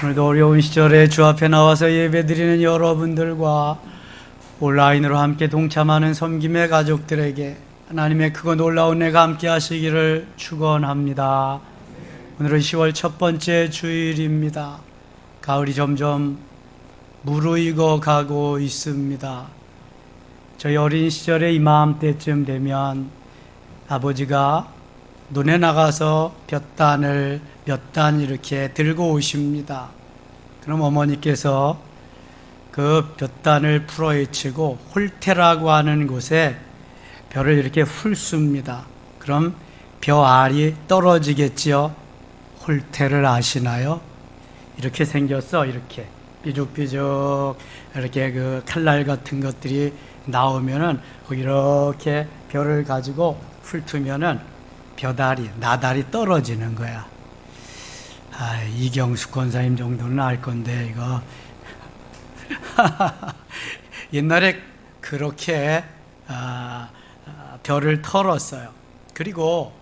오늘도 어려운 시절에 주 앞에 나와서 예배드리는 여러분들과 온라인으로 함께 동참하는 섬김의 가족들에게 하나님의 크고 놀라운 은혜가 함께 하시기를 축원합니다. 오늘은 10월 첫 번째 주일입니다. 가을이 점점 무르익어 가고 있습니다. 저희 어린 시절에 이맘때쯤 되면 아버지가 논에 나가서 볕단을 몇 단 이렇게 들고 오십니다. 그럼 어머니께서 그 볕단을 풀어헤치고 홀태라고 하는 곳에 벼를 이렇게 훑습니다. 그럼 벼 알이 떨어지겠지요. 홀태를 아시나요? 이렇게 생겼어. 이렇게 삐죽삐죽 이렇게 그 칼날 같은 것들이 나오면은 이렇게 벼를 가지고 훑으면은 벼다리, 나다리 떨어지는 거야. 이경숙 권사님 정도는 알 건데 이거 옛날에 그렇게 벼를 털었어요. 그리고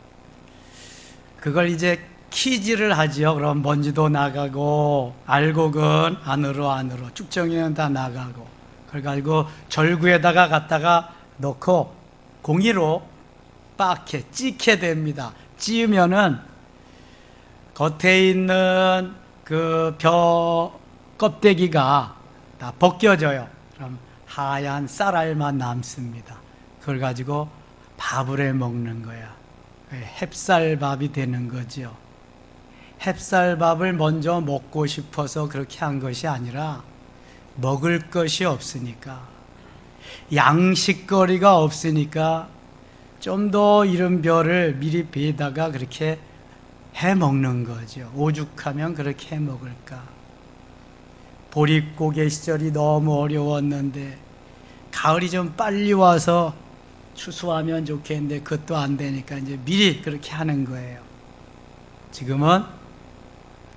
그걸 이제 키질을 하지요. 그럼 먼지도 나가고 알곡은 안으로 쭉정이는 다 나가고 그걸 가지고 절구에다가 갖다가 넣고 공이로 빻게 찌게 됩니다. 찌으면은 겉에 있는 그 벼 껍데기가 다 벗겨져요. 그럼 하얀 쌀알만 남습니다. 그걸 가지고 밥을 해 먹는 거야. 햅쌀밥이 되는 거죠. 햅쌀밥을 먼저 먹고 싶어서 그렇게 한 것이 아니라 먹을 것이 없으니까, 양식거리가 없으니까 좀 더 이런 벼를 미리 베다가 그렇게 해 먹는 거죠. 오죽하면 그렇게 해 먹을까. 보릿고개 시절이 너무 어려웠는데 가을이 좀 빨리 와서 추수하면 좋겠는데 그것도 안 되니까 이제 미리 그렇게 하는 거예요. 지금은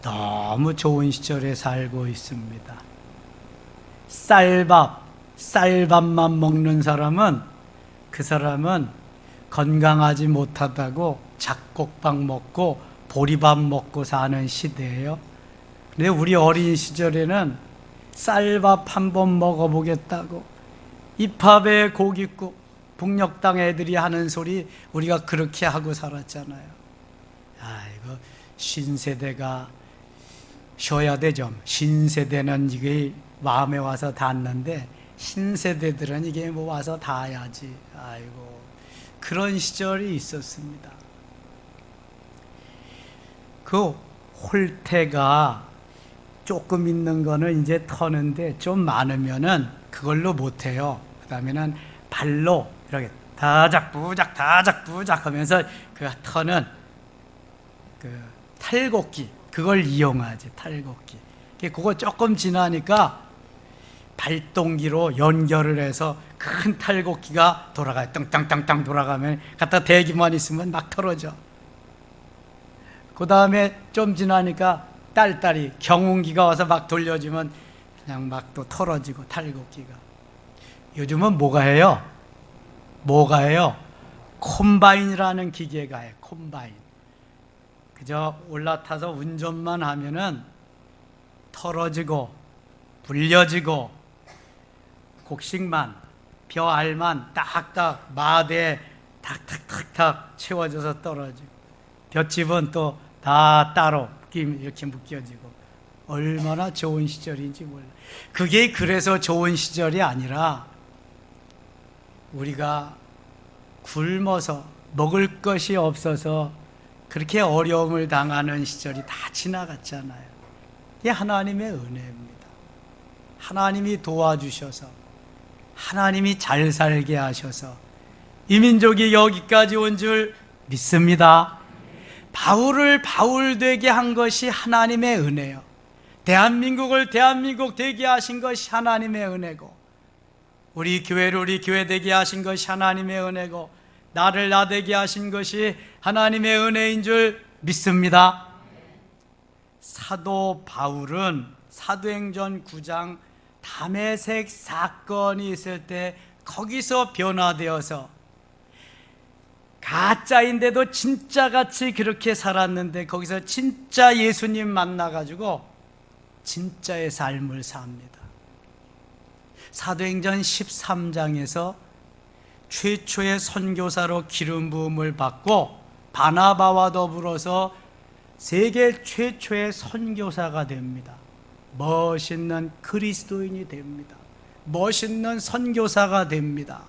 너무 좋은 시절에 살고 있습니다. 쌀밥만 먹는 사람은 그 사람은 건강하지 못하다고 잡곡밥 먹고 보리밥 먹고 사는 시대예요. 근데 우리 어린 시절에는 쌀밥 한번 먹어보겠다고 잎밥에 고깃국, 북녘 땅 애들이 하는 소리 우리가 그렇게 하고 살았잖아요. 이거 신세대가 쉬어야 되죠. 신세대는 이게 마음에 와서 닿는데 신세대들은 이게 뭐 와서 닿아야지. 그런 시절이 있었습니다. 그 홀태가 조금 있는 거는 이제 터는데 좀 많으면은 그걸로 못해요. 그 다음에는 발로 이렇게 다작부작 하면서 그 터는 그 탈곡기, 그걸 이용하지. 탈곡기. 그거 조금 지나니까 발동기로 연결을 해서 큰 탈곡기가 돌아가요. 땅땅땅땅 돌아가면 갖다 대기만 있으면 막 털어져. 그 다음에 좀 지나니까 딸딸이 경운기가 와서 막 돌려주면 그냥 막 또 털어지고 탈곡기가. 요즘은 뭐가 해요? 콤바인이라는 기계가 해요. 콤바인. 그저 올라타서 운전만 하면은 털어지고 불려지고 곡식만 벼알만 딱딱 마대에 탁탁탁탁 채워져서 떨어지고 볏짚은 또 다 따로 이렇게 묶여지고 얼마나 좋은 시절인지 몰라. 그게 그래서 좋은 시절이 아니라 우리가 굶어서 먹을 것이 없어서 그렇게 어려움을 당하는 시절이 다 지나갔잖아요. 이게 하나님의 은혜입니다. 하나님이 도와주셔서 하나님이 잘 살게 하셔서 이 민족이 여기까지 온 줄 믿습니다. 바울을 바울 되게 한 것이 하나님의 은혜요. 대한민국을 대한민국 되게 하신 것이 하나님의 은혜고, 우리 교회를 우리 교회 되게 하신 것이 하나님의 은혜고, 나를 나 되게 하신 것이 하나님의 은혜인 줄 믿습니다. 사도 바울은 사도행전 9장 다메섹 사건이 있을 때 거기서 변화되어서 가짜인데도 진짜같이 그렇게 살았는데 거기서 진짜 예수님 만나가지고 진짜의 삶을 삽니다. 사도행전 13장에서 최초의 선교사로 기름 부음을 받고 바나바와 더불어서 세계 최초의 선교사가 됩니다. 멋있는 그리스도인이 됩니다. 멋있는 선교사가 됩니다.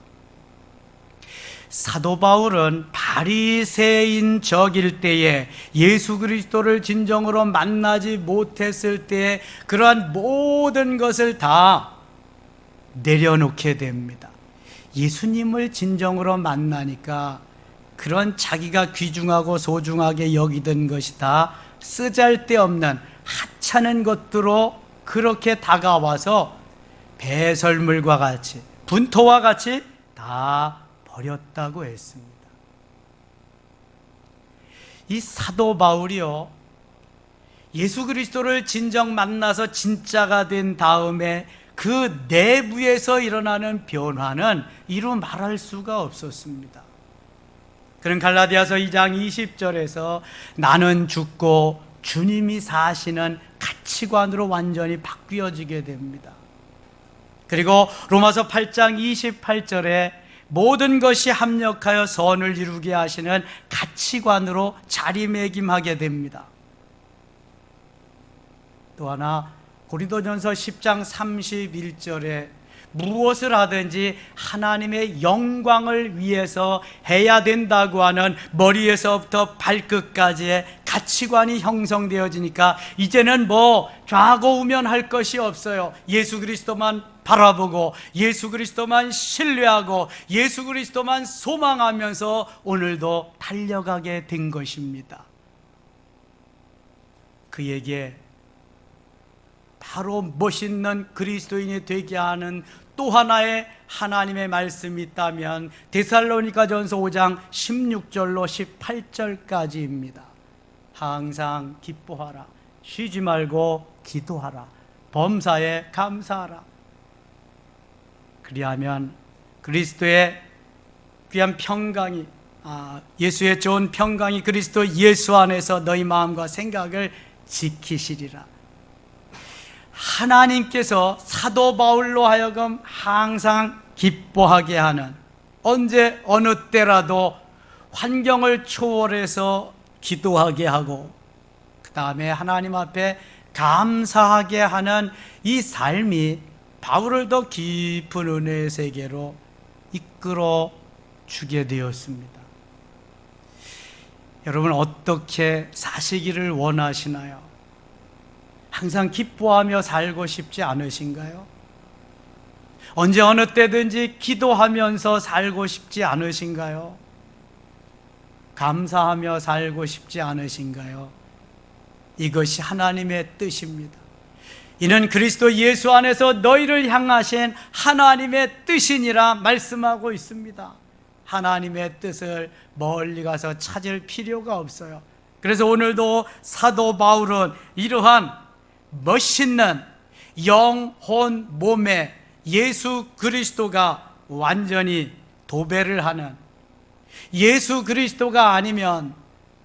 사도 바울은 바리새인적일 때에 예수 그리스도를 진정으로 만나지 못했을 때에 그러한 모든 것을 다 내려놓게 됩니다. 예수님을 진정으로 만나니까 그런 자기가 귀중하고 소중하게 여기던 것이 다 쓰잘데없는 하찮은 것들로 그렇게 다가와서 배설물과 같이, 분토와 같이 다 버렸다고 했습니다. 이 사도 바울이요, 예수 그리스도를 진정 만나서 진짜가 된 다음에 그 내부에서 일어나는 변화는 이루 말할 수가 없었습니다. 그런 갈라디아서 2장 20절에서 나는 죽고 주님이 사시는 가치관으로 완전히 바뀌어지게 됩니다. 그리고 로마서 8장 28절에 모든 것이 합력하여 선을 이루게 하시는 가치관으로 자리매김하게 됩니다. 또 하나 고린도전서 10장 31절에 무엇을 하든지 하나님의 영광을 위해서 해야 된다고 하는 머리에서부터 발끝까지의 가치관이 형성되어지니까 이제는 뭐 좌고우면할 것이 없어요. 예수 그리스도만 바라보고 예수 그리스도만 신뢰하고 예수 그리스도만 소망하면서 오늘도 달려가게 된 것입니다. 그에게 바로 멋있는 그리스도인이 되게 하는 또 하나의 하나님의 말씀이 있다면 데살로니가전서 5장 16절로 18절까지입니다. 항상 기뻐하라, 쉬지 말고 기도하라, 범사에 감사하라. 그리하면 그리스도의 귀한 평강이 예수의 좋은 평강이 그리스도 예수 안에서 너희 마음과 생각을 지키시리라. 하나님께서 사도 바울로 하여금 항상 기뻐하게 하는, 언제 어느 때라도 환경을 초월해서 기도하게 하고 그 다음에 하나님 앞에 감사하게 하는 이 삶이 바울을 더 깊은 은혜의 세계로 이끌어 주게 되었습니다. 여러분 어떻게 사시기를 원하시나요? 항상 기뻐하며 살고 싶지 않으신가요? 언제 어느 때든지 기도하면서 살고 싶지 않으신가요? 감사하며 살고 싶지 않으신가요? 이것이 하나님의 뜻입니다. 이는 그리스도 예수 안에서 너희를 향하신 하나님의 뜻이니라 말씀하고 있습니다. 하나님의 뜻을 멀리 가서 찾을 필요가 없어요. 그래서 오늘도 사도 바울은 이러한 멋있는 영혼 몸에 예수 그리스도가 완전히 도배를 하는, 예수 그리스도가 아니면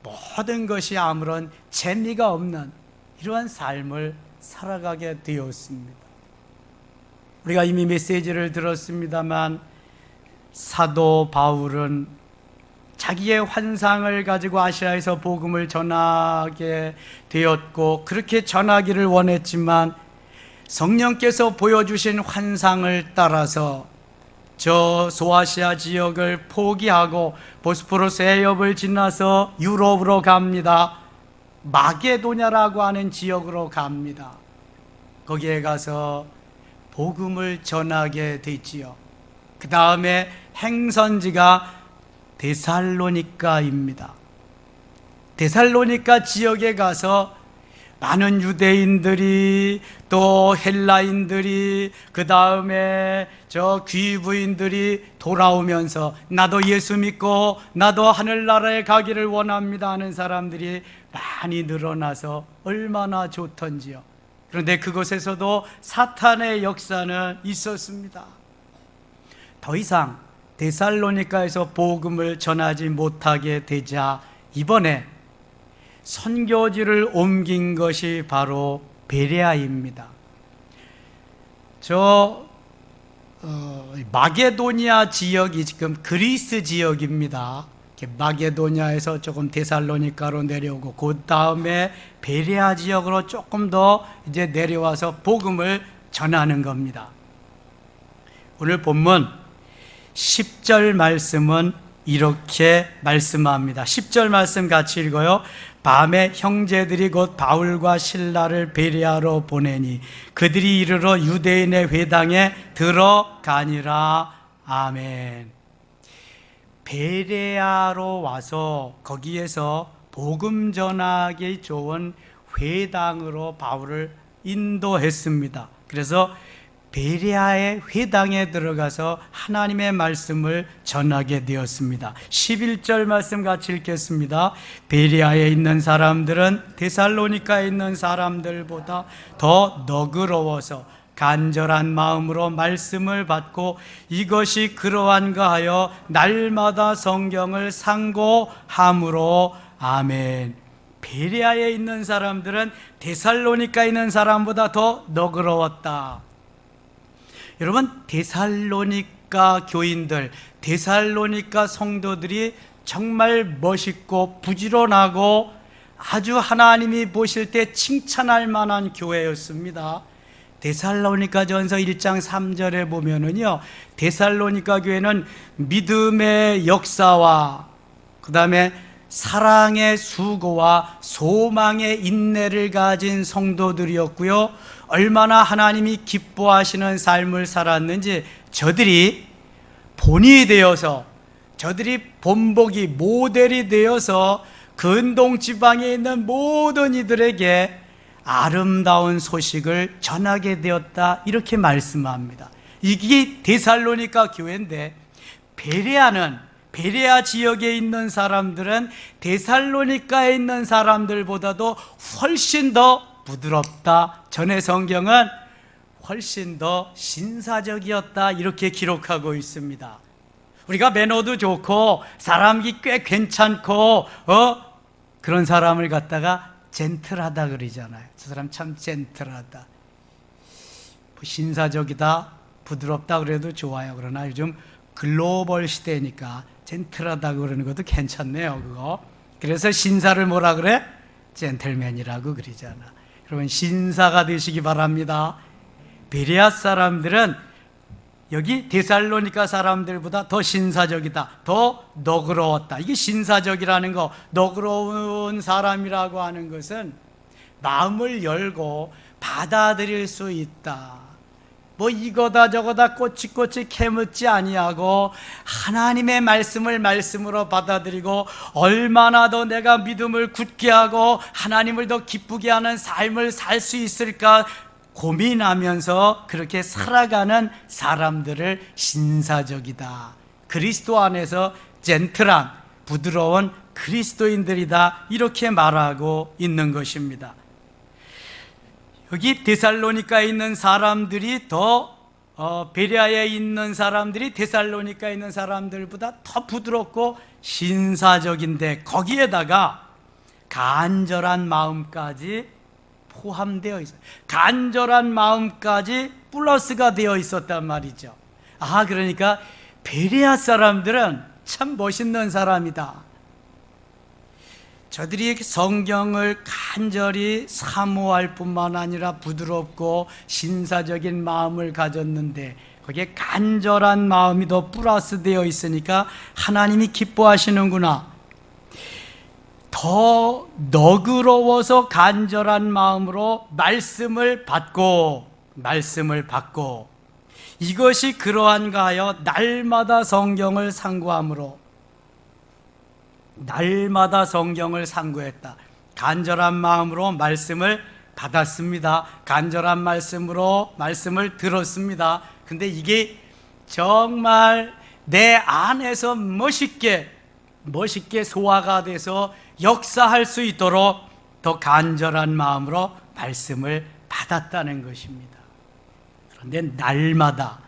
모든 것이 아무런 재미가 없는 이러한 삶을 살아가게 되었습니다. 우리가 이미 메시지를 들었습니다만 사도 바울은 자기의 환상을 가지고 아시아에서 복음을 전하게 되었고 그렇게 전하기를 원했지만 성령께서 보여주신 환상을 따라서 저 소아시아 지역을 포기하고 보스포러스 해협을 지나서 유럽으로 갑니다. 마게도냐라고 하는 지역으로 갑니다. 거기에 가서 복음을 전하게 되지요. 그 다음에 행선지가 데살로니가입니다. 데살로니가 지역에 가서 많은 유대인들이 또 헬라인들이 그 다음에 저 귀부인들이 돌아오면서 나도 예수 믿고 나도 하늘나라에 가기를 원합니다 하는 사람들이 많이 늘어나서 얼마나 좋던지요. 그런데 그곳에서도 사탄의 역사는 있었습니다. 더 이상 데살로니가에서 복음을 전하지 못하게 되자 이번에 선교지를 옮긴 것이 바로 베레아입니다. 마게도니아 지역이 지금 그리스 지역입니다. 마게도니아에서 조금 데살로니가로 내려오고 그 다음에 베레아 지역으로 조금 더 이제 내려와서 복음을 전하는 겁니다. 오늘 본문 10절 말씀은 이렇게 말씀합니다. 10절 말씀 같이 읽어요. 밤에 형제들이 곧 바울과 실라를 베레아로 보내니 그들이 이르러 유대인의 회당에 들어가니라. 아멘. 베레아로 와서 거기에서 복음 전하기 좋은 회당으로 바울을 인도했습니다. 그래서 베레아의 회당에 들어가서 하나님의 말씀을 전하게 되었습니다. 11절 말씀 같이 읽겠습니다. 베레아에 있는 사람들은 데살로니카에 있는 사람들보다 더 너그러워서 간절한 마음으로 말씀을 받고 이것이 그러한가 하여 날마다 성경을 상고함으로. 아멘. 베레아에 있는 사람들은 데살로니카에 있는 사람보다 더 너그러웠다. 여러분, 데살로니가 교인들, 데살로니가 성도들이 정말 멋있고 부지런하고 아주 하나님이 보실 때 칭찬할 만한 교회였습니다. 데살로니가전서 1장 3절에 보면은요, 데살로니가 교회는 믿음의 역사와 그 다음에 사랑의 수고와 소망의 인내를 가진 성도들이었고요, 얼마나 하나님이 기뻐하시는 삶을 살았는지 저들이 본이 되어서, 저들이 본보기 모델이 되어서 근동 지방에 있는 모든 이들에게 아름다운 소식을 전하게 되었다, 이렇게 말씀합니다. 이게 데살로니가 교회인데, 베레아 지역에 있는 사람들은 데살로니가에 있는 사람들보다도 훨씬 더 부드럽다. 전의 성경은 훨씬 더 신사적이었다, 이렇게 기록하고 있습니다. 우리가 매너도 좋고 사람이 꽤 괜찮고 그런 사람을 갖다가 젠틀하다 그러잖아요. 저 사람 참 젠틀하다, 신사적이다, 부드럽다 그래도 좋아요. 그러나 요즘 글로벌 시대니까 젠틀하다 그러는 것도 괜찮네요, 그거. 그래서 신사를 뭐라 그래? 젠틀맨이라고 그러잖아. 여러분, 신사가 되시기 바랍니다. 베레아 사람들은 여기 데살로니가 사람들보다 더 신사적이다, 더 너그러웠다. 이게 신사적이라는 거, 너그러운 사람이라고 하는 것은 마음을 열고 받아들일 수 있다. 뭐 이거다 저거다 꼬치꼬치 캐묻지 아니하고 하나님의 말씀을 말씀으로 받아들이고 얼마나 더 내가 믿음을 굳게 하고 하나님을 더 기쁘게 하는 삶을 살 수 있을까 고민하면서 그렇게 살아가는 사람들을 신사적이다, 그리스도 안에서 젠틀한 부드러운 그리스도인들이다, 이렇게 말하고 있는 것입니다. 여기 데살로니카에 있는 사람들이 베레아에 있는 사람들이 데살로니카에 있는 사람들보다 더 부드럽고 신사적인데 거기에다가 간절한 마음까지 포함되어 있어요. 간절한 마음까지 플러스가 되어 있었단 말이죠. 그러니까 베레아 사람들은 참 멋있는 사람이다. 저들이 성경을 간절히 사모할 뿐만 아니라 부드럽고 신사적인 마음을 가졌는데 거기에 간절한 마음이 더 플러스 되어 있으니까 하나님이 기뻐하시는구나. 더 너그러워서 간절한 마음으로 말씀을 받고 이것이 그러한가 하여 날마다 성경을 상고함으로, 날마다 성경을 상고했다. 간절한 마음으로 말씀을 받았습니다. 간절한 말씀으로 말씀을 들었습니다. 근데 이게 정말 내 안에서 멋있게 소화가 돼서 역사할 수 있도록 더 간절한 마음으로 말씀을 받았다는 것입니다. 그런데 날마다,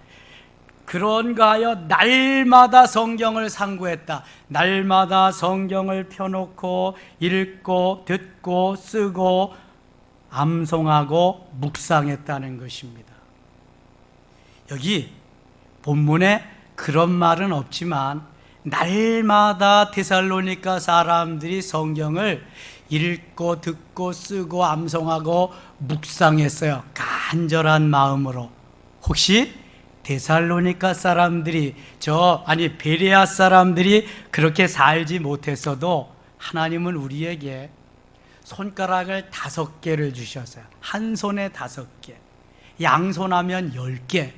그런가 하여 날마다 성경을 상고했다. 날마다 성경을 펴놓고 읽고 듣고 쓰고 암송하고 묵상했다는 것입니다. 여기 본문에 그런 말은 없지만 날마다 데살로니가 사람들이 성경을 읽고 듣고 쓰고 암송하고 묵상했어요. 간절한 마음으로. 혹시 데살로니가 사람들이 베레아 사람들이 그렇게 살지 못했어도 하나님은 우리에게 손가락을 5개를 주셨어요. 한 손에 5개, 양손하면 10개.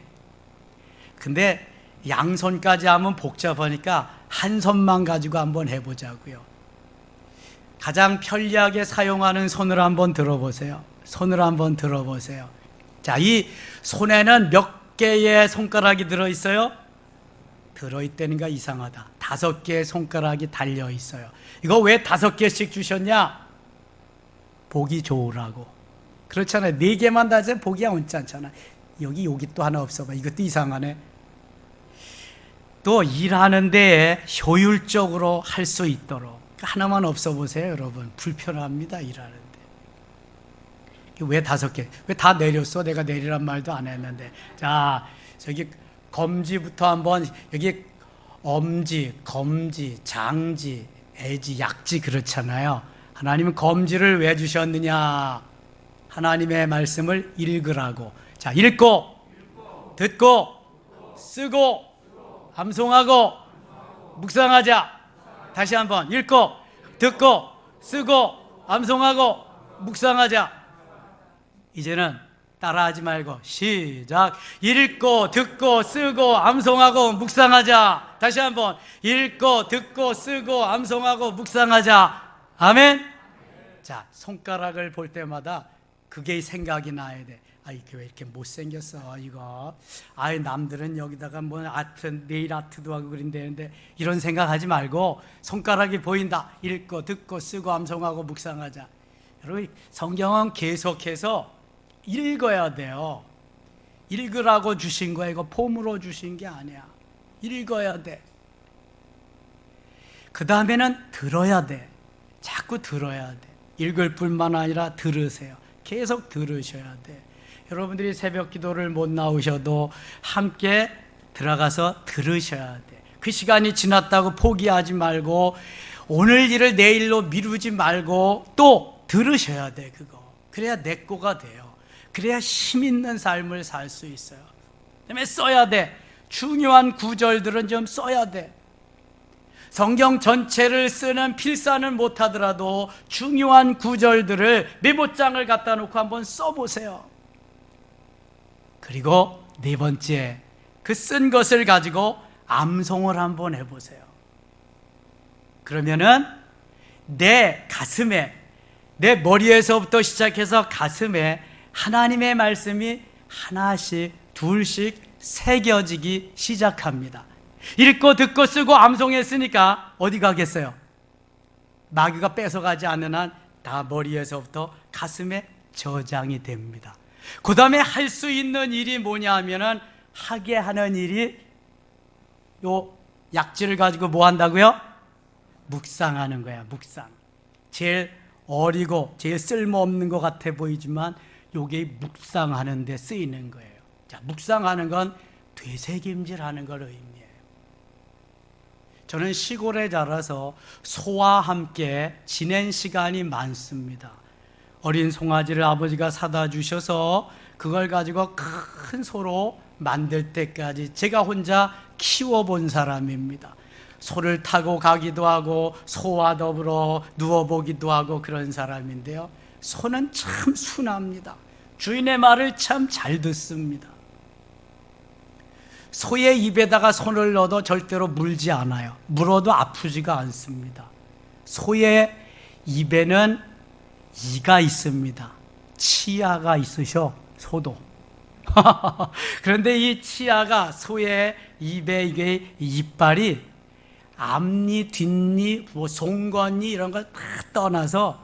근데 양손까지 하면 복잡하니까 한 손만 가지고 한번 해보자고요. 가장 편리하게 사용하는 손을 한번 들어보세요. 손을 한번 들어보세요. 자, 이 손에는 몇 개의 손가락이 들어있어요? 들어있다니까 이상하다. 5개의 손가락이 달려있어요. 이거 왜 5개씩 주셨냐? 보기 좋으라고. 그렇잖아요. 4개만 다져 보기 얹지 않잖아. 여기 또 하나 없어 봐. 이것도 이상하네. 또 일하는 데에 효율적으로 할 수 있도록 하나만 없어 보세요, 여러분. 불편합니다, 일하는데. 왜 5개? 왜 다 내렸어? 내가 내리란 말도 안 했는데. 자, 저기 검지부터 한번, 여기 엄지, 검지, 장지, 애지, 약지 그렇잖아요. 하나님은 검지를 왜 주셨느냐? 하나님의 말씀을 읽으라고. 자, 읽고, 듣고, 쓰고, 암송하고, 묵상하자. 다시 한번 읽고, 듣고, 쓰고, 암송하고, 묵상하자. 이제는 따라하지 말고 시작. 읽고, 듣고, 쓰고, 암송하고, 묵상하자. 다시 한번 읽고, 듣고, 쓰고, 암송하고, 묵상하자. 아멘. 자, 손가락을 볼 때마다 그게 생각이 나야 돼. 이게 왜 이렇게 못생겼어 이거. 남들은 여기다가 뭐 아트, 네일 아트도 하고 그린다는데 이런 생각하지 말고 손가락이 보인다. 읽고 듣고 쓰고 암송하고 묵상하자. 여러분, 성경은 계속해서 읽어야 돼요. 읽으라고 주신 거야. 이거 폼으로 주신 게 아니야. 읽어야 돼. 그 다음에는 들어야 돼. 자꾸 들어야 돼. 읽을 뿐만 아니라 들으세요. 계속 들으셔야 돼. 여러분들이 새벽 기도를 못 나오셔도 함께 들어가서 들으셔야 돼. 그 시간이 지났다고 포기하지 말고 오늘 일을 내일로 미루지 말고 또 들으셔야 돼. 그거. 그래야 내 거가 돼요. 그래야 힘 있는 삶을 살 수 있어요. 그다음에 써야 돼. 중요한 구절들은 좀 써야 돼. 성경 전체를 쓰는 필사는 못하더라도 중요한 구절들을 메모장을 갖다 놓고 한번 써보세요. 그리고 4번째, 그 쓴 것을 가지고 암송을 한번 해보세요. 그러면은 내 가슴에, 내 머리에서부터 시작해서 가슴에 하나님의 말씀이 하나씩, 둘씩 새겨지기 시작합니다. 읽고 듣고 쓰고 암송했으니까 어디 가겠어요? 마귀가 뺏어가지 않는 한 다 머리에서부터 가슴에 저장이 됩니다. 그 다음에 할 수 있는 일이 뭐냐 하면은 하게 하는 일이 요 약지를 가지고 뭐 한다고요? 묵상하는 거야. 묵상. 제일 어리고 제일 쓸모없는 것 같아 보이지만 요게 묵상하는 데 쓰이는 거예요. 자, 묵상하는 건 되새김질하는 걸 의미해요. 저는 시골에 자라서 소와 함께 지낸 시간이 많습니다. 어린 송아지를 아버지가 사다 주셔서 그걸 가지고 큰 소로 만들 때까지 제가 혼자 키워본 사람입니다. 소를 타고 가기도 하고 소와 더불어 누워보기도 하고 그런 사람인데요. 소는 참 순합니다. 주인의 말을 참 잘 듣습니다. 소의 입에다가 손을 넣어도 절대로 물지 않아요. 물어도 아프지가 않습니다. 소의 입에는 이가 있습니다. 치아가 있으셔, 소도. 그런데 이 치아가 소의 입에 이게 이빨이 앞니, 뒷니, 뭐 송곳니 이런 걸 다 떠나서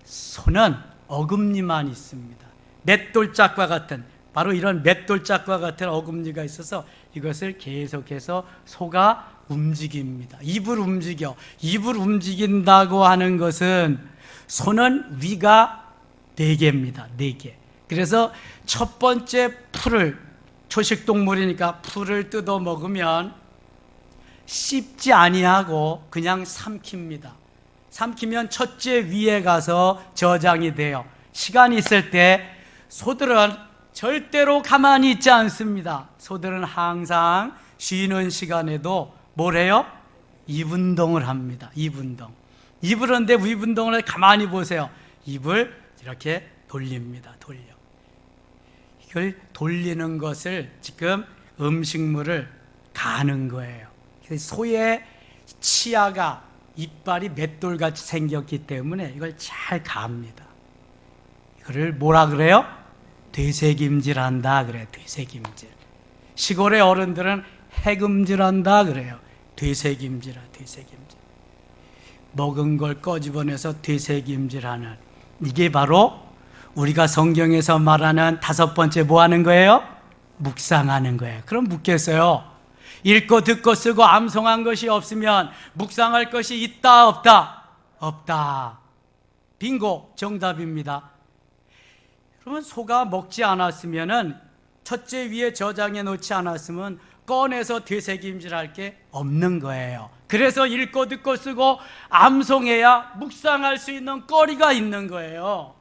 소는 어금니만 있습니다. 맷돌짝과 같은, 바로 이런 맷돌짝과 같은 어금니가 있어서 이것을 계속해서 소가 움직입니다. 입을 움직여. 입을 움직인다고 하는 것은 소는 위가 4개입니다. 4개. 그래서 첫 번째 풀을, 초식동물이니까 풀을 뜯어 먹으면 씹지 아니하고 그냥 삼킵니다. 삼키면 첫째 위에 가서 저장이 돼요. 시간이 있을 때 소들은 절대로 가만히 있지 않습니다. 소들은 항상 쉬는 시간에도 뭘 해요? 입운동을 합니다. 입운동. 입을 하는데 입운동을 가만히 보세요. 입을 이렇게 돌립니다. 돌려. 이걸 돌리는 것을 지금 음식물을 가는 거예요. 소의 치아가 이빨이 맷돌같이 생겼기 때문에 이걸 잘 갑니다. 이거를 뭐라 그래요? 되새김질한다 그래요. 되새김질. 시골의 어른들은 해금질한다 그래요. 되새김질하, 되새김질. 먹은 걸 꺼집어내서 되새김질하는, 이게 바로 우리가 성경에서 말하는 5번째 뭐 하는 거예요? 묵상하는 거예요. 그럼 묻겠어요. 읽고 듣고 쓰고 암송한 것이 없으면 묵상할 것이 있다 없다? 없다. 빙고, 정답입니다. 그러면 소가 먹지 않았으면은, 첫째 위에 저장해 놓지 않았으면 꺼내서 되새김질할 게 없는 거예요. 그래서 읽고 듣고 쓰고 암송해야 묵상할 수 있는 거리가 있는 거예요.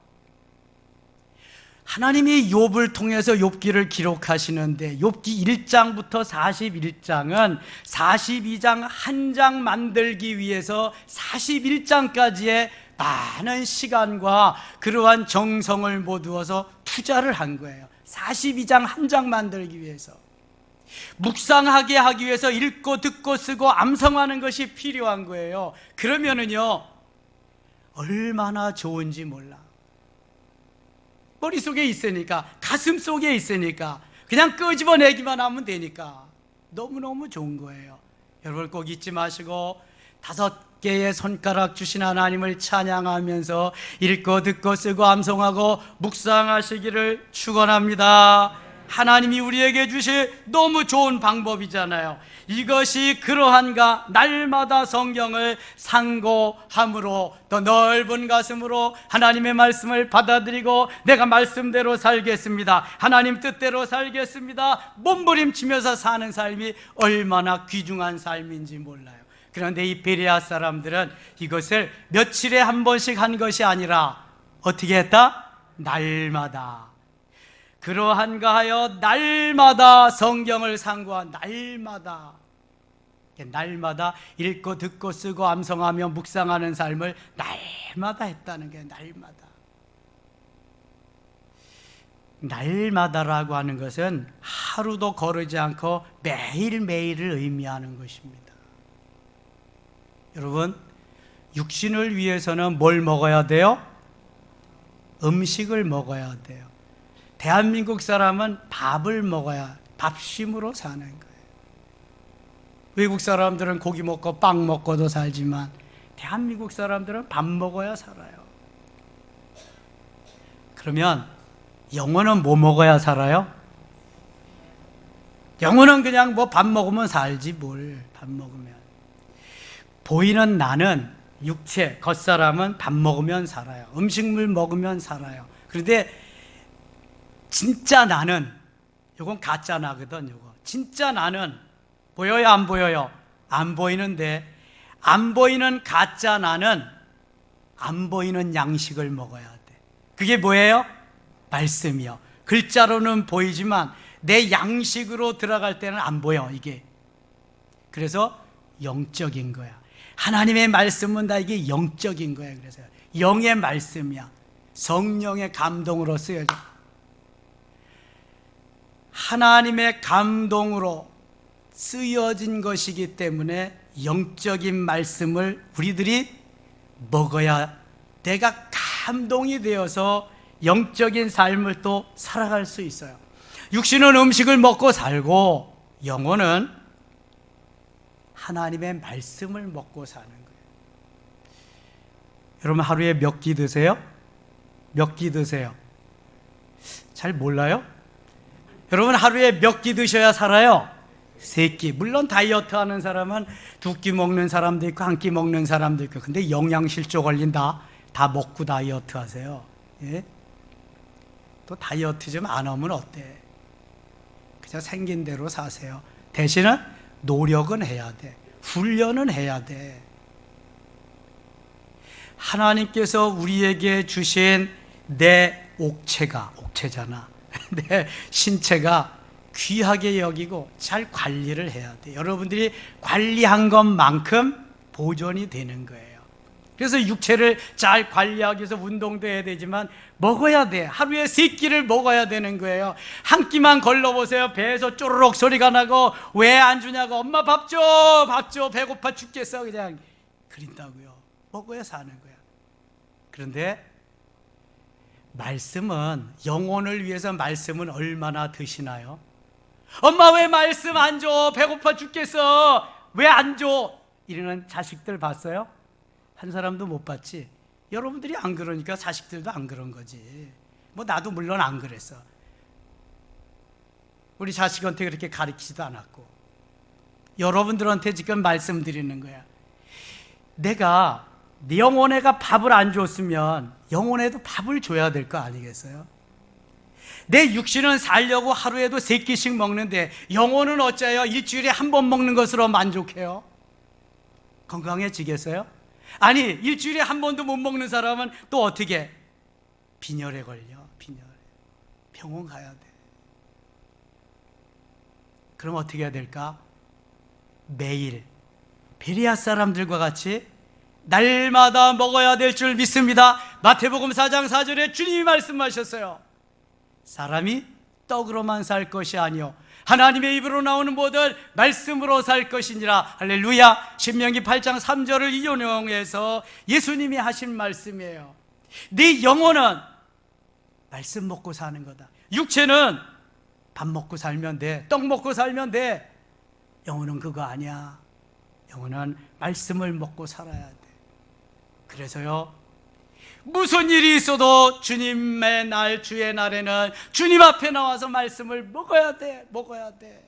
하나님이 욥을 통해서 욥기를 기록하시는데, 욥기 1장부터 41장은 42장 한 장 만들기 위해서 41장까지의 많은 시간과 그러한 정성을 모두어서 투자를 한 거예요. 42장 한 장 만들기 위해서. 묵상하게 하기 위해서 읽고 듣고 쓰고 암송하는 것이 필요한 거예요. 그러면은요, 얼마나 좋은지 몰라. 머릿속에 있으니까, 가슴 속에 있으니까, 그냥 끄집어내기만 하면 되니까 너무너무 좋은 거예요. 여러분 꼭 잊지 마시고 5개의 손가락 주신 하나님을 찬양하면서 읽고 듣고 쓰고 암송하고 묵상하시기를 축원합니다. 하나님이 우리에게 주실 너무 좋은 방법이잖아요. 이것이 그러한가, 날마다 성경을 상고함으로 더 넓은 가슴으로 하나님의 말씀을 받아들이고 내가 말씀대로 살겠습니다, 하나님 뜻대로 살겠습니다, 몸부림치면서 사는 삶이 얼마나 귀중한 삶인지 몰라요. 그런데 이 베레아 사람들은 이것을 며칠에 한 번씩 한 것이 아니라 어떻게 했다? 날마다. 그러한가 하여 날마다 성경을 상고한, 날마다 읽고 듣고 쓰고 암송하며 묵상하는 삶을 날마다 했다는 게, 날마다라고 하는 것은 하루도 거르지 않고 매일매일을 의미하는 것입니다. 여러분, 육신을 위해서는 뭘 먹어야 돼요? 음식을 먹어야 돼요. 대한민국 사람은 밥을 먹어야, 밥심으로 사는 거예요. 외국 사람들은 고기 먹고 빵 먹고도 살지만 대한민국 사람들은 밥 먹어야 살아요. 그러면 영혼은 뭐 먹어야 살아요? 영혼은 그냥 뭐 밥 먹으면 살지 뭘, 밥 먹으면. 보이는 나는, 육체, 겉사람은 밥 먹으면 살아요. 음식물 먹으면 살아요. 그런데 진짜 나는, 요건 가짜 나거든. 요거 진짜 나는 보여요, 안 보여요? 안 보이는데, 안 보이는 가짜 나는 안 보이는 양식을 먹어야 돼. 그게 뭐예요? 말씀이요. 글자로는 보이지만 내 양식으로 들어갈 때는 안 보여, 이게. 그래서 영적인 거야. 하나님의 말씀은 다 이게 영적인 거야. 그래서 영의 말씀이야. 성령의 감동으로 쓰여져. 하나님의 감동으로 쓰여진 것이기 때문에 영적인 말씀을 우리들이 먹어야 내가 감동이 되어서 영적인 삶을 또 살아갈 수 있어요. 육신은 음식을 먹고 살고 영혼은 하나님의 말씀을 먹고 사는 거예요. 여러분 하루에 몇 끼 드세요? 몇 끼 드세요? 잘 몰라요? 여러분 하루에 몇 끼 드셔야 살아요? 3끼. 물론 다이어트 하는 사람은 2끼 먹는 사람도 있고 1끼 먹는 사람도 있고, 근데 영양실조 걸린다. 다 먹고 다이어트 하세요. 예? 또 다이어트 좀 안 하면 어때? 그냥 생긴 대로 사세요. 대신은 노력은 해야 돼. 훈련은 해야 돼. 하나님께서 우리에게 주신 내 옥체잖아. 내 신체가 귀하게 여기고 잘 관리를 해야 돼. 여러분들이 관리한 것만큼 보존이 되는 거예요. 그래서 육체를 잘 관리하기 위해서 운동도 해야 되지만 먹어야 돼. 하루에 3끼를 먹어야 되는 거예요. 한 끼만 걸러보세요. 배에서 쪼르륵 소리가 나고 왜 안 주냐고. 엄마 밥 줘, 밥 줘. 배고파 죽겠어. 그냥 그린다고요. 먹어야 사는 거야. 그런데 말씀은, 영혼을 위해서 말씀은 얼마나 드시나요? 엄마 왜 말씀 안 줘? 배고파 죽겠어. 왜 안 줘? 이러는 자식들 봤어요? 한 사람도 못 봤지. 여러분들이 안 그러니까 자식들도 안 그런 거지. 뭐 나도 물론 안 그랬어. 우리 자식한테 그렇게 가르치지도 않았고. 여러분들한테 지금 말씀드리는 거야. 내가 네 영혼애가 밥을 안 줬으면 영혼애도 밥을 줘야 될 거 아니겠어요? 내 육신은 살려고 하루에도 3끼씩 먹는데 영혼은 어째요? 일주일에 한 번 먹는 것으로 만족해요? 건강해지겠어요? 아니, 일주일에 한 번도 못 먹는 사람은 또 어떻게? 빈혈에 걸려. 빈혈. 병원 가야 돼. 그럼 어떻게 해야 될까? 매일 베레아 사람들과 같이 날마다 먹어야 될 줄 믿습니다. 마태복음 4장 4절에 주님이 말씀하셨어요. 사람이 떡으로만 살 것이 아니요 하나님의 입으로 나오는 모든 말씀으로 살 것이니라. 할렐루야. 신명기 8장 3절을 인용해서 예수님이 하신 말씀이에요. 네 영혼은 말씀 먹고 사는 거다. 육체는 밥 먹고 살면 돼. 떡 먹고 살면 돼. 영혼은 그거 아니야. 영혼은 말씀을 먹고 살아야 돼. 그래서요, 무슨 일이 있어도 주님의 날, 주의 날에는 주님 앞에 나와서 말씀을 먹어야 돼. 먹어야 돼.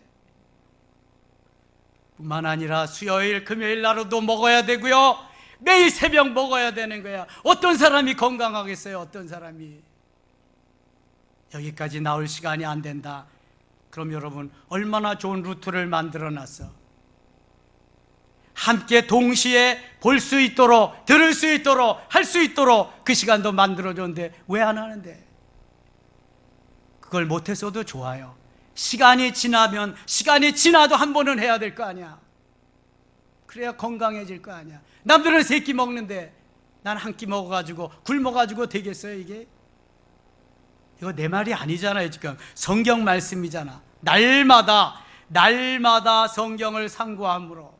뿐만 아니라 수요일, 금요일 날로도 먹어야 되고요, 매일 새벽 먹어야 되는 거야. 어떤 사람이 건강하겠어요? 어떤 사람이? 여기까지 나올 시간이 안 된다. 그럼 여러분, 얼마나 좋은 루트를 만들어 놨어. 함께 동시에 볼 수 있도록, 들을 수 있도록, 할 수 있도록 그 시간도 만들어줬는데 왜 안 하는데? 그걸 못했어도 좋아요. 시간이 지나도 한 번은 해야 될 거 아니야. 그래야 건강해질 거 아니야. 남들은 3끼 먹는데 난 한 끼 먹어가지고 굶어가지고 되겠어요 이게? 이거 내 말이 아니잖아요. 지금 성경 말씀이잖아. 날마다 성경을 상고함으로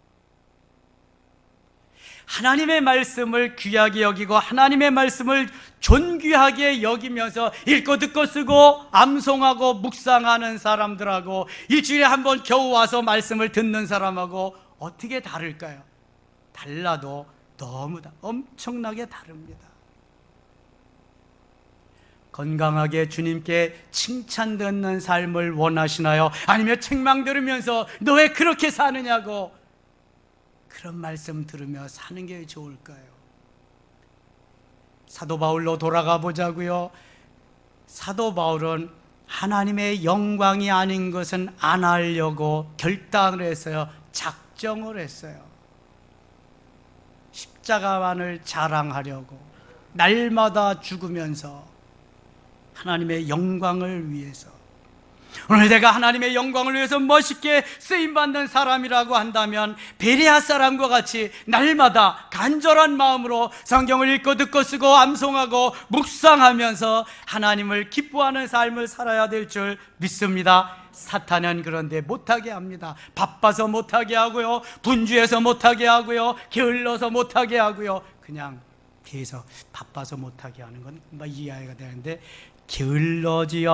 하나님의 말씀을 귀하게 여기고 하나님의 말씀을 존귀하게 여기면서 읽고 듣고 쓰고 암송하고 묵상하는 사람들하고 일주일에 한 번 겨우 와서 말씀을 듣는 사람하고 어떻게 다를까요? 달라도 너무 엄청나게 다릅니다. 건강하게 주님께 칭찬 듣는 삶을 원하시나요? 아니면 책망 들으면서 너 왜 그렇게 사느냐고 그런 말씀 들으며 사는 게 좋을까요? 사도 바울로 돌아가 보자고요. 사도 바울은 하나님의 영광이 아닌 것은 안 하려고 결단을 했어요. 작정을 했어요. 십자가만을 자랑하려고 날마다 죽으면서 하나님의 영광을 위해서. 오늘 내가 하나님의 영광을 위해서 멋있게 쓰임받는 사람이라고 한다면 베레아 사람과 같이 날마다 간절한 마음으로 성경을 읽고 듣고 쓰고 암송하고 묵상하면서 하나님을 기뻐하는 삶을 살아야 될 줄 믿습니다. 사탄은 그런데 못하게 합니다. 바빠서 못하게 하고요, 분주해서 못하게 하고요, 게을러서 못하게 하고요. 그냥 계속 바빠서 못하게 하는 건 금방 이해가 되는데 게을러지게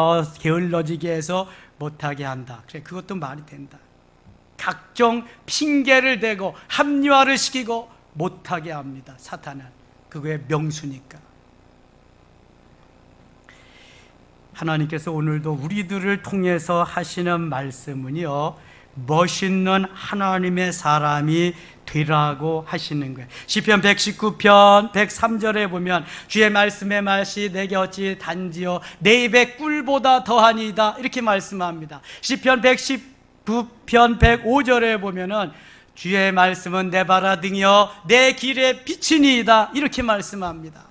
해서 못하게 한다. 그래, 그것도 말이 된다. 각종 핑계를 대고 합리화를 시키고 못하게 합니다. 사탄은 그거의 명수니까. 하나님께서 오늘도 우리들을 통해서 하시는 말씀은요, 멋있는 하나님의 사람이 되라고 하시는 거예요. 시편 119편 103절에 보면 주의 말씀의 맛이 내게 어찌 단지요 내 입에 꿀보다 더하니이다 이렇게 말씀합니다. 시편 119편 105절에 보면은 주의 말씀은 내 바라등이여 내 길에 빛이니이다 이렇게 말씀합니다.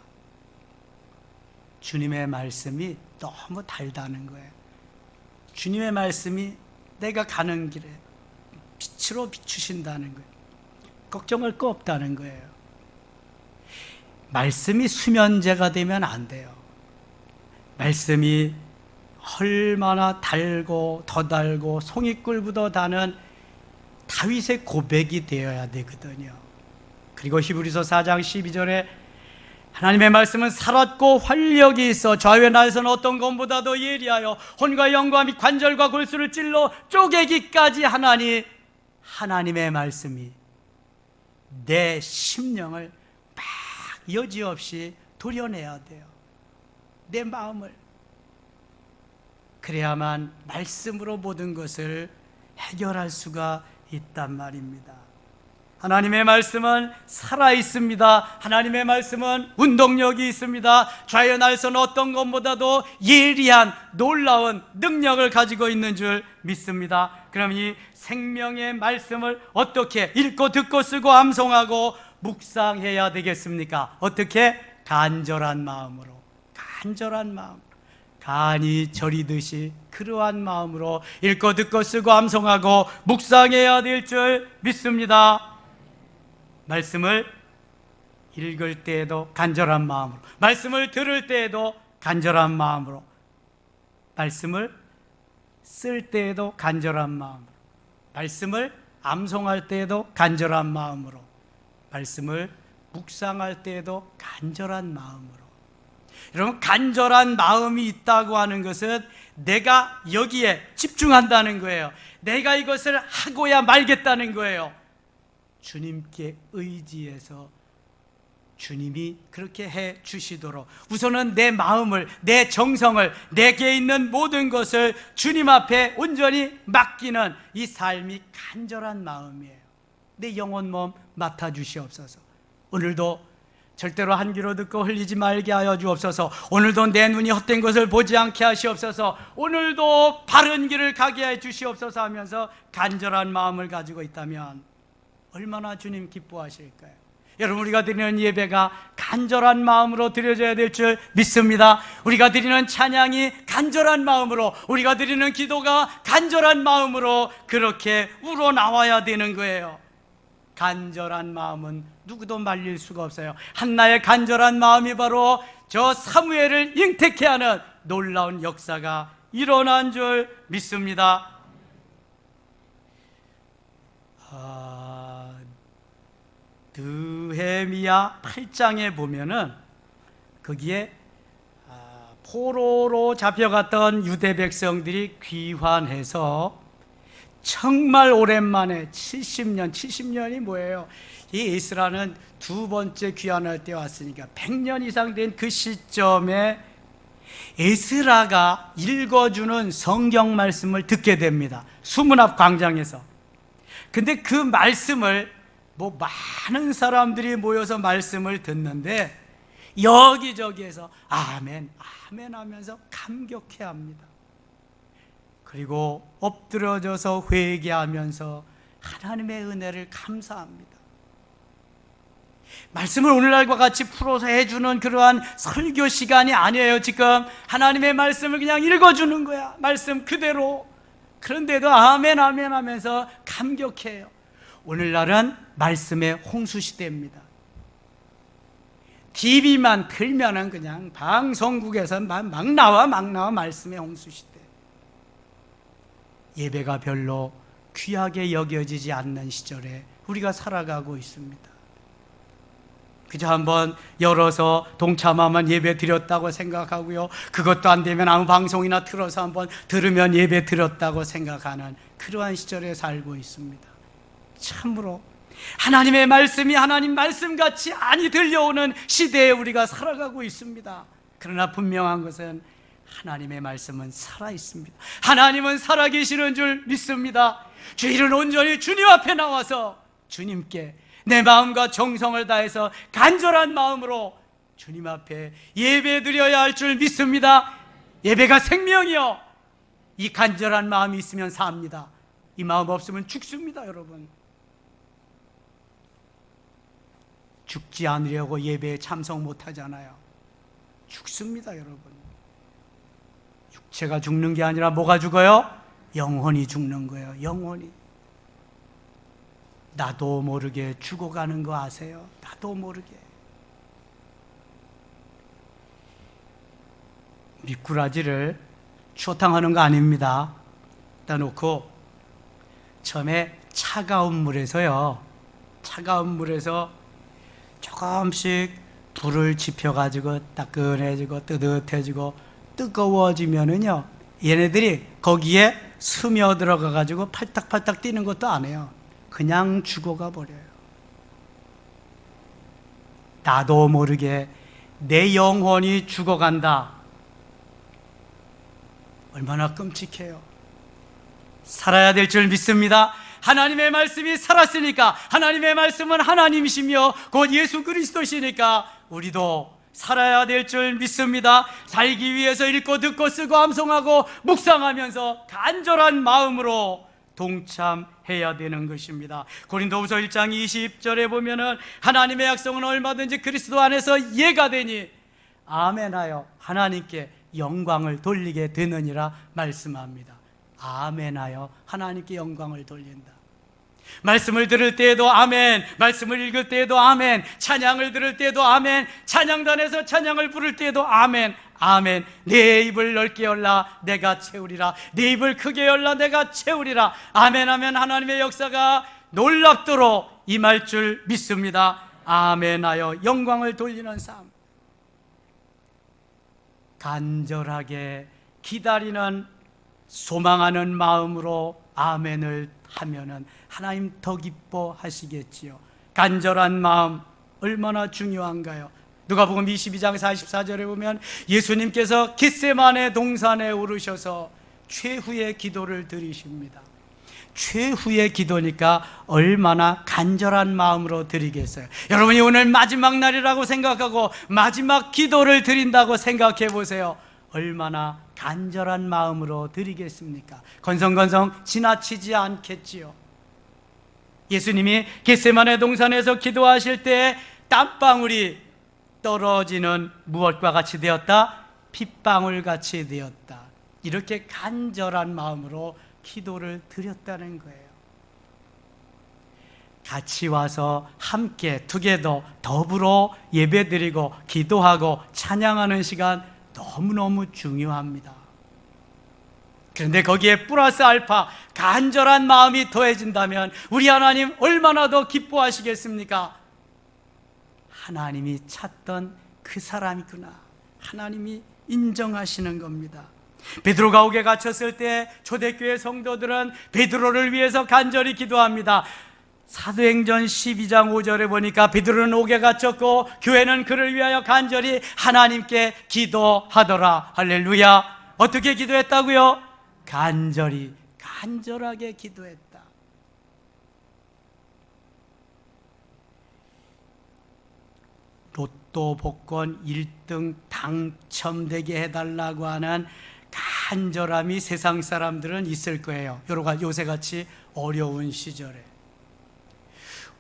주님의 말씀이 너무 달다는 거예요. 주님의 말씀이 내가 가는 길에 빛으로 비추신다는 거예요. 걱정할 거 없다는 거예요. 말씀이 수면제가 되면 안 돼요. 말씀이 얼마나 달고 더 달고 송이꿀보다 다는 다윗의 고백이 되어야 되거든요. 그리고 히브리서 4장 12절에 하나님의 말씀은 살았고 활력이 있어 좌우의 날선 어떤 것보다도 예리하여 혼과 영과 및 관절과 골수를 찔러 쪼개기까지 하나니 하나님의 말씀이 내 심령을 막 여지없이 도려내야 돼요. 내 마음을. 그래야만 말씀으로 모든 것을 해결할 수가 있단 말입니다. 하나님의 말씀은 살아있습니다. 하나님의 말씀은 운동력이 있습니다. 좌의 날선 어떤 것보다도 예리한 놀라운 능력을 가지고 있는 줄 믿습니다. 그럼 이 생명의 말씀을 어떻게 읽고 듣고 쓰고 암송하고 묵상해야 되겠습니까? 어떻게? 간절한 마음으로, 간절한 마음, 간이 저리듯이 그러한 마음으로 읽고 듣고 쓰고 암송하고 묵상해야 될 줄 믿습니다. 말씀을 읽을 때에도 간절한 마음으로, 말씀을 들을 때에도 간절한 마음으로, 말씀을 쓸 때에도 간절한 마음으로, 말씀을 암송할 때에도 간절한 마음으로, 말씀을 묵상할 때에도 간절한 마음으로. 여러분, 간절한 마음이 있다고 하는 것은 내가 여기에 집중한다는 거예요. 내가 이것을 하고야 말겠다는 거예요. 주님께 의지해서 주님이 그렇게 해 주시도록 우선은 내 마음을, 내 정성을, 내게 있는 모든 것을 주님 앞에 온전히 맡기는 이 삶이 간절한 마음이에요. 내 영혼 몸 맡아주시옵소서. 오늘도 절대로 한 귀로 듣고 흘리지 말게 하여 주옵소서. 오늘도 내 눈이 헛된 것을 보지 않게 하시옵소서. 오늘도 바른 길을 가게 해 주시옵소서 하면서 간절한 마음을 가지고 있다면 얼마나 주님 기뻐하실까요? 여러분, 우리가 드리는 예배가 간절한 마음으로 드려져야 될 줄 믿습니다. 우리가 드리는 찬양이 간절한 마음으로, 우리가 드리는 기도가 간절한 마음으로 그렇게 우러나와야 되는 거예요. 간절한 마음은 누구도 말릴 수가 없어요. 한나의 간절한 마음이 바로 저 사무엘을 잉태케 하는 놀라운 역사가 일어난 줄 믿습니다. 느헤미야 8장에 보면은 거기에 포로로 잡혀갔던 유대 백성들이 귀환해서 정말 오랜만에 70년이 뭐예요? 이 에스라는 두 번째 귀환할 때 왔으니까 100년 이상 된 그 시점에 에스라가 읽어주는 성경 말씀을 듣게 됩니다. 수문 앞 광장에서. 근데 그 말씀을 많은 사람들이 모여서 말씀을 듣는데 여기저기에서 아멘, 아멘 하면서 감격해 합니다. 그리고 엎드려져서 회개하면서 하나님의 은혜를 감사합니다. 말씀을 오늘날과 같이 풀어서 해주는 그러한 설교 시간이 아니에요. 지금 하나님의 말씀을 그냥 읽어주는 거야. 말씀 그대로. 그런데도 아멘, 아멘 하면서 감격해요. 오늘날은 말씀의 홍수시대입니다. TV만 틀면은 그냥 방송국에서 막 나와 말씀의 홍수시대. 예배가 별로 귀하게 여겨지지 않는 시절에 우리가 살아가고 있습니다. 그저 한번 열어서 동참하면 예배 드렸다고 생각하고요, 그것도 안 되면 아무 방송이나 틀어서 한번 들으면 예배 드렸다고 생각하는 그러한 시절에 살고 있습니다. 참으로 하나님의 말씀이 하나님 말씀같이 아니 들려오는 시대에 우리가 살아가고 있습니다. 그러나 분명한 것은 하나님의 말씀은 살아있습니다. 하나님은 살아계시는 줄 믿습니다. 주일은 온전히 주님 앞에 나와서 주님께 내 마음과 정성을 다해서 간절한 마음으로 주님 앞에 예배드려야 할 줄 믿습니다. 예배가 생명이요, 이 간절한 마음이 있으면 삽니다. 이 마음 없으면 죽습니다. 여러분, 죽지 않으려고 예배에 참석 못하잖아요. 죽습니다. 여러분, 육체가 죽는 게 아니라 뭐가 죽어요? 영혼이 죽는 거예요. 영혼이. 나도 모르게 죽어가는 거 아세요? 나도 모르게. 미꾸라지를 추어탕하는 거 아닙니다. 따 놓고 처음에 차가운 물에서요, 차가운 물에서 조금씩 불을 지펴가지고 따끈해지고 뜨뜻해지고 뜨거워지면은요, 얘네들이 거기에 스며들어가가지고 팔딱팔딱 뛰는 것도 안 해요. 그냥 죽어가 버려요. 나도 모르게 내 영혼이 죽어간다. 얼마나 끔찍해요. 살아야 될 줄 믿습니다. 하나님의 말씀이 살았으니까, 하나님의 말씀은 하나님이시며 곧 예수 그리스도시니까 우리도 살아야 될 줄 믿습니다. 살기 위해서 읽고 듣고 쓰고 암송하고 묵상하면서 간절한 마음으로 동참해야 되는 것입니다. 고린도후서 1장 20절에 보면은 하나님의 약속은 얼마든지 그리스도 안에서 예가 되니 아멘하여 하나님께 영광을 돌리게 되느니라 말씀합니다. 아멘하여 하나님께 영광을 돌린다. 말씀을 들을 때에도 아멘, 말씀을 읽을 때에도 아멘, 찬양을 들을 때에도 아멘, 찬양단에서 찬양을 부를 때에도 아멘, 아멘. 내 입을 넓게 열라 내가 채우리라, 내 입을 크게 열라 내가 채우리라. 아멘 하면 하나님의 역사가 놀랍도록 임할 줄 믿습니다. 아멘하여 영광을 돌리는 삶, 간절하게 기다리는 소망하는 마음으로 아멘을 하면은 하나님 더 기뻐하시겠지요. 간절한 마음 얼마나 중요한가요? 누가복음 22장 44절에 보면 예수님께서 겟세마네 동산에 오르셔서 최후의 기도를 드리십니다. 최후의 기도니까 얼마나 간절한 마음으로 드리겠어요. 여러분이 오늘 마지막 날이라고 생각하고 마지막 기도를 드린다고 생각해 보세요. 얼마나 간절한 마음으로 드리겠습니까? 건성건성 지나치지 않겠지요. 예수님이 겟세마네 동산에서 기도하실 때 땀방울이 떨어지는 무엇과 같이 되었다? 핏방울 같이 되었다. 이렇게 간절한 마음으로 기도를 드렸다는 거예요. 같이 와서 함께 투게더 더불어 예배드리고 기도하고 찬양하는 시간 너무너무 중요합니다. 그런데 거기에 플러스 알파 간절한 마음이 더해진다면 우리 하나님 얼마나 더 기뻐하시겠습니까? 하나님이 찾던 그 사람이구나, 하나님이 인정하시는 겁니다. 베드로가 옥에 갇혔을 때 초대교회 성도들은 베드로를 위해서 간절히 기도합니다. 사도행전 12장 5절에 보니까 베드로는 옥에 갇혔고 교회는 그를 위하여 간절히 하나님께 기도하더라. 할렐루야. 어떻게 기도했다고요? 간절하게 기도했다. 로또 복권 1등 당첨되게 해달라고 하는 간절함이 세상 사람들은 있을 거예요. 요새같이 어려운 시절에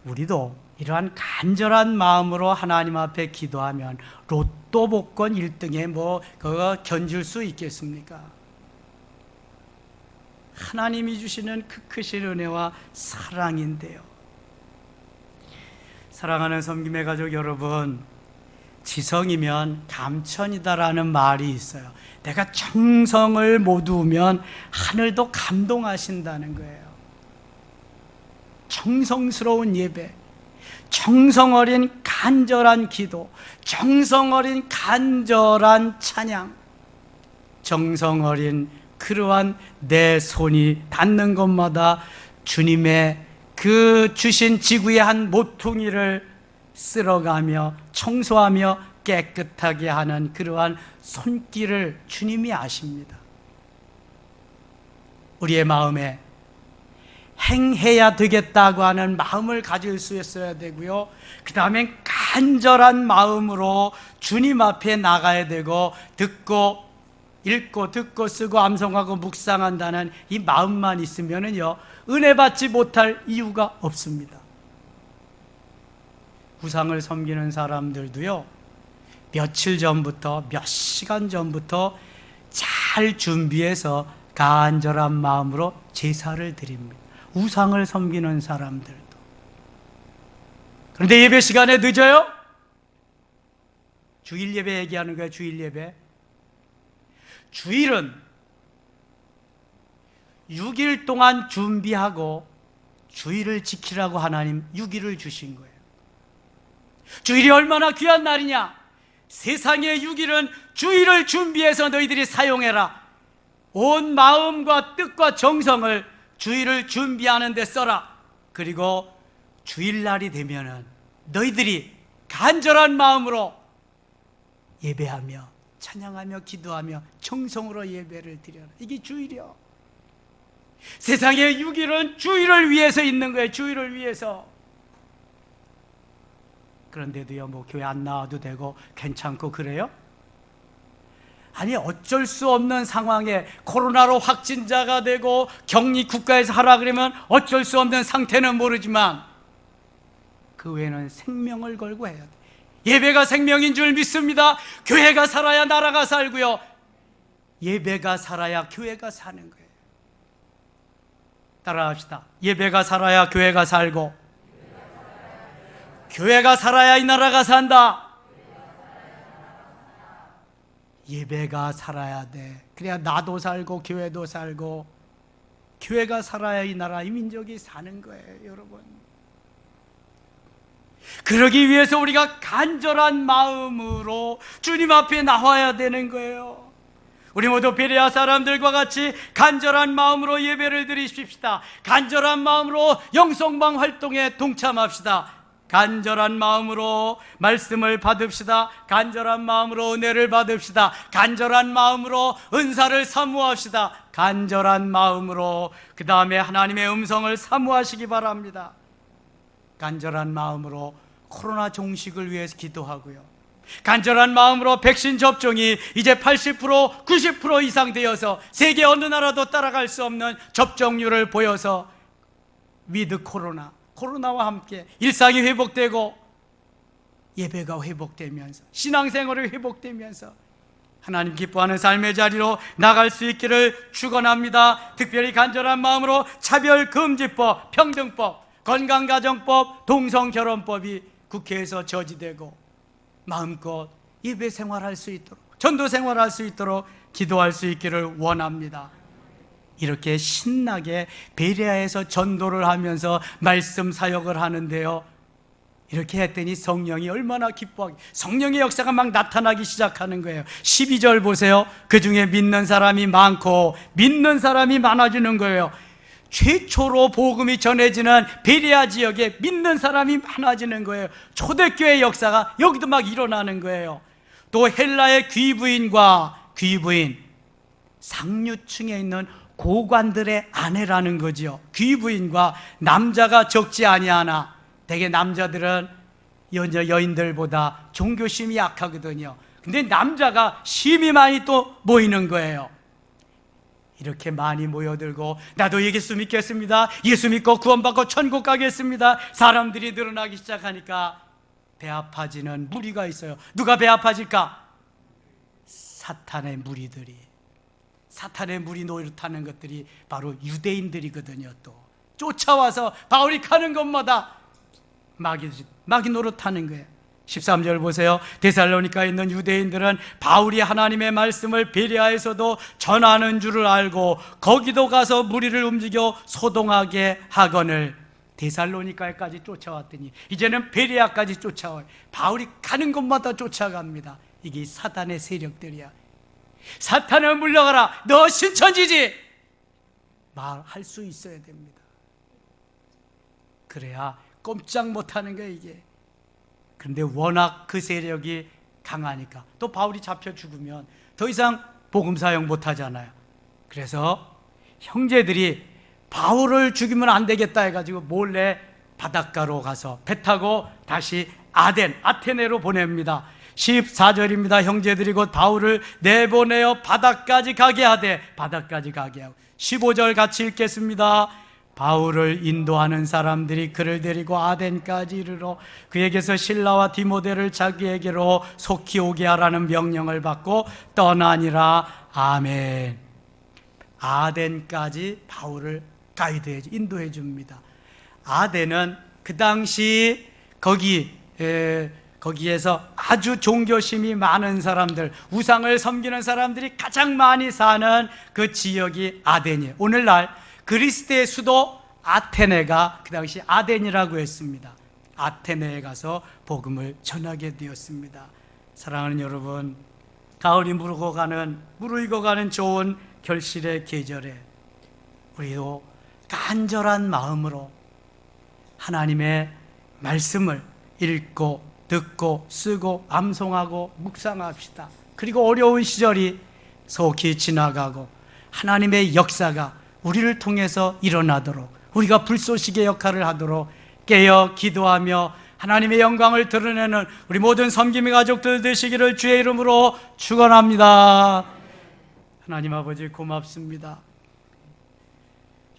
우리도 이러한 간절한 마음으로 하나님 앞에 기도하면 로또 복권 1등에 그거 견줄 수 있겠습니까? 하나님이 주시는 그 크신 은혜와 사랑인데요. 사랑하는 섬김의 가족 여러분, 지성이면 감천이다라는 말이 있어요. 내가 정성을 모두면 하늘도 감동하신다는 거예요. 정성스러운 예배, 정성 어린 간절한 기도, 정성 어린 간절한 찬양, 정성 어린 그러한 내 손이 닿는 것마다 주님의 그 주신 지구의 한 모퉁이를 쓸어가며 청소하며 깨끗하게 하는 그러한 손길을 주님이 아십니다. 우리의 마음에 행해야 되겠다고 하는 마음을 가질 수 있어야 되고요. 그 다음에 간절한 마음으로 주님 앞에 나가야 되고, 듣고 읽고 듣고 쓰고 암송하고 묵상한다는 이 마음만 있으면은요, 은혜 받지 못할 이유가 없습니다. 우상을 섬기는 사람들도요, 며칠 전부터, 몇 시간 전부터 잘 준비해서 간절한 마음으로 제사를 드립니다. 우상을 섬기는 사람들도. 그런데 예배 시간에 늦어요? 주일 예배 얘기하는 거예요. 주일 예배. 주일은 6일 동안 준비하고 주일을 지키라고 하나님 6일을 주신 거예요. 주일이 얼마나 귀한 날이냐? 세상의 6일은 주일을 준비해서 너희들이 사용해라. 온 마음과 뜻과 정성을 주일을 준비하는 데 써라. 그리고 주일날이 되면은 너희들이 간절한 마음으로 예배하며 찬양하며 기도하며 정성으로 예배를 드려라. 이게 주일이요. 세상의 6일은 주일을 위해서 있는 거예요. 주일을 위해서. 그런데도요, 뭐 교회 안 나와도 되고 괜찮고 그래요? 아니, 어쩔 수 없는 상황에 코로나로 확진자가 되고 격리 국가에서 하라 그러면 어쩔 수 없는 상태는 모르지만 그 외에는 생명을 걸고 해야 돼. 예배가 생명인 줄 믿습니다. 교회가 살아야 나라가 살고요, 예배가 살아야 교회가 사는 거예요. 따라합시다. 예배가 살아야 교회가 살고, 교회가 살아야 이 나라가 산다. 예배가 살아야 돼. 그래야 나도 살고 교회도 살고, 교회가 살아야 이 나라, 이 민족이 사는 거예요, 여러분. 그러기 위해서 우리가 간절한 마음으로 주님 앞에 나와야 되는 거예요. 우리 모두 베레아 사람들과 같이 간절한 마음으로 예배를 드리십시다. 간절한 마음으로 영성방 활동에 동참합시다. 간절한 마음으로 말씀을 받읍시다. 간절한 마음으로 은혜를 받읍시다. 간절한 마음으로 은사를 사모합시다. 간절한 마음으로 그 다음에 하나님의 음성을 사모하시기 바랍니다. 간절한 마음으로 코로나 종식을 위해서 기도하고요, 간절한 마음으로 백신 접종이 이제 80%, 90% 이상 되어서 세계 어느 나라도 따라갈 수 없는 접종률을 보여서 위드 코로나와 함께 일상이 회복되고 예배가 회복되면서 신앙생활이 회복되면서 하나님 기뻐하는 삶의 자리로 나갈 수 있기를 축원합니다. 특별히 간절한 마음으로 차별금지법, 평등법, 건강가정법, 동성결혼법이 국회에서 저지되고 마음껏 예배 생활할 수 있도록, 전도 생활할 수 있도록 기도할 수 있기를 원합니다. 이렇게 신나게 베레아에서 전도를 하면서 말씀 사역을 하는데요, 이렇게 했더니 성령이 얼마나 기뻐하기, 성령의 역사가 막 나타나기 시작하는 거예요. 12절 보세요. 그 중에 믿는 사람이 많고 믿는 사람이 많아지는 거예요. 최초로 복음이 전해지는 베레아 지역에 믿는 사람이 많아지는 거예요. 초대교회 역사가 여기도 막 일어나는 거예요. 또 헬라의 귀부인과 귀부인, 상류층에 있는 고관들의 아내라는 거지요. 귀부인과 남자가 적지 아니하나, 대개 남자들은 여인들보다 종교심이 약하거든요. 근데 남자가 심히 많이 또 모이는 거예요. 이렇게 많이 모여들고 나도 예수 믿겠습니다, 예수 믿고 구원받고 천국 가겠습니다. 사람들이 늘어나기 시작하니까 배 아파지는 무리가 있어요. 누가 배 아파질까? 사탄의 무리들이. 사탄의 무리 노릇하는 것들이 바로 유대인들이거든요. 또 쫓아와서 바울이 가는 곳마다 마귀 노릇하는 거예요. 13절 보세요. 데살로니카에 있는 유대인들은 바울이 하나님의 말씀을 베레아에서도 전하는 줄을 알고 거기도 가서 무리를 움직여 소동하게 하거늘. 데살로니카에까지 쫓아왔더니 이제는 베레아까지 쫓아와요. 바울이 가는 곳마다 쫓아갑니다. 이게 사탄의 세력들이야. 사탄을 물러가라, 너 신천지지, 말할 수 있어야 됩니다. 그래야 꼼짝 못하는 거예요, 이게. 그런데 워낙 그 세력이 강하니까. 또 바울이 잡혀 죽으면 더 이상 복음 사역 못 하잖아요. 그래서 형제들이 바울을 죽이면 안 되겠다 해가지고 몰래 바닷가로 가서 배 타고 다시 아테네로 보냅니다. 14절입니다. 형제들이 곧 바울을 내보내어 바다까지 가게 하되, 바다까지 가게 하고. 15절 같이 읽겠습니다. 바울을 인도하는 사람들이 그를 데리고 아덴까지 이르러 그에게서 실라와 디모데를 자기에게로 속히 오게 하라는 명령을 받고 떠나니라. 아멘. 아덴까지 바울을 가이드해, 인도해 줍니다. 아덴은 그 당시 거기에서 아주 종교심이 많은 사람들, 우상을 섬기는 사람들이 가장 많이 사는 그 지역이 아덴이에요. 오늘날 그리스의 수도 아테네가 그 당시 아덴이라고 했습니다. 아테네에 가서 복음을 전하게 되었습니다. 사랑하는 여러분, 가을이 무르익어가는 좋은 결실의 계절에 우리도 간절한 마음으로 하나님의 말씀을 읽고 듣고 쓰고 암송하고 묵상합시다. 그리고 어려운 시절이 속히 지나가고 하나님의 역사가 우리를 통해서 일어나도록, 우리가 불쏘시개 역할을 하도록 깨어 기도하며 하나님의 영광을 드러내는 우리 모든 섬김의 가족들 되시기를 주의 이름으로 축원합니다. 하나님 아버지 고맙습니다.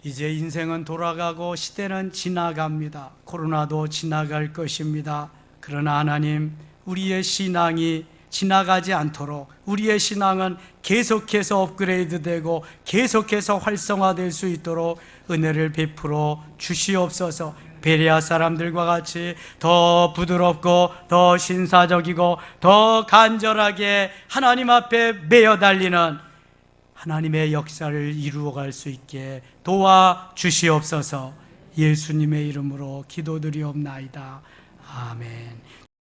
이제 인생은 돌아가고 시대는 지나갑니다. 코로나도 지나갈 것입니다. 그러나 하나님, 우리의 신앙이 지나가지 않도록 우리의 신앙은 계속해서 업그레이드되고 계속해서 활성화될 수 있도록 은혜를 베풀어 주시옵소서. 베레아 사람들과 같이 더 부드럽고 더 신사적이고 더 간절하게 하나님 앞에 매여 달리는 하나님의 역사를 이루어갈 수 있게 도와 주시옵소서. 예수님의 이름으로 기도드리옵나이다. 아멘.